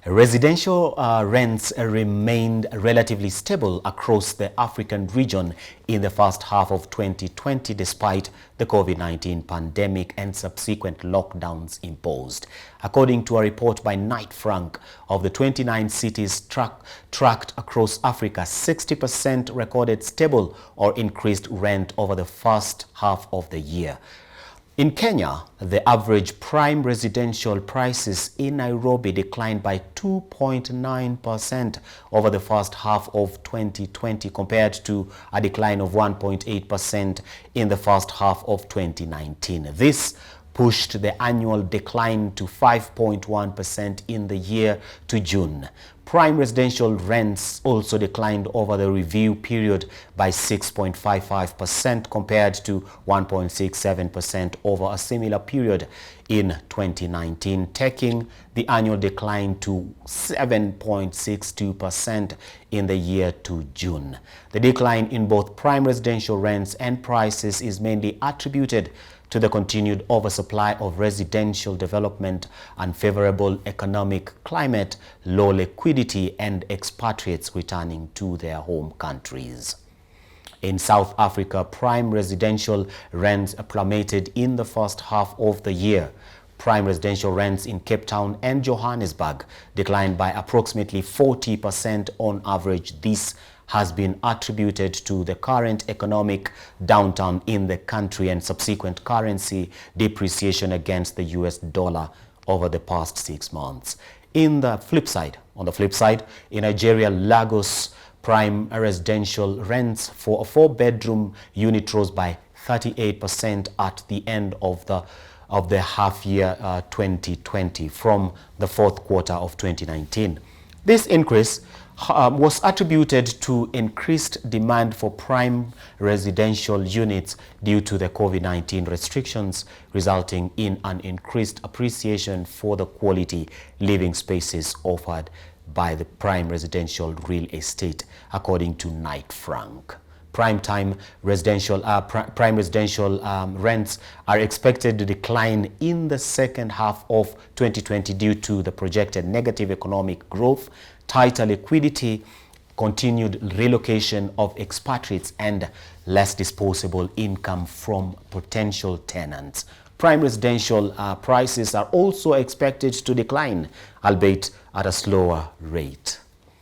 Residential rents remained relatively stable across the African region in the first half of 2020 despite the COVID-19 pandemic and subsequent lockdowns imposed. According to a report by Knight Frank, of the 29 cities tracked across Africa, 60% recorded stable or increased rent over the first half of the year. In Kenya, the average prime residential prices in Nairobi declined by 2.9% over the first half of 2020 compared to a decline of 1.8% in the first half of 2019. This pushed the annual decline to 5.1% in the year to June. Prime residential rents also declined over the review period by 6.55% compared to 1.67% over a similar period in 2019, taking the annual decline to 7.62% in the year to June. The decline in both prime residential rents and prices is mainly attributed to the continued oversupply of residential development, unfavorable economic climate, low liquidity, and expatriates returning to their home countries. In South Africa, prime residential rents plummeted in the first half of the year. Prime residential rents in Cape Town and Johannesburg declined by approximately 40% on average. This has been attributed to the current economic downturn in the country and subsequent currency depreciation against the US dollar over the past 6 months. On the flip side, in Nigeria, Lagos, prime residential rents for a 4-bedroom unit rose by 38% at the end of the half year 2020 from the fourth quarter of 2019. This increase was attributed to increased demand for prime residential units due to the COVID-19 restrictions, resulting in an increased appreciation for the quality living spaces offered by the prime residential real estate, according to Knight Frank. Prime residential rents are expected to decline in the second half of 2020 due to the projected negative economic growth, tighter liquidity, continued relocation of expatriates, and less disposable income from potential tenants. Prime residential prices are also expected to decline, albeit at a slower rate.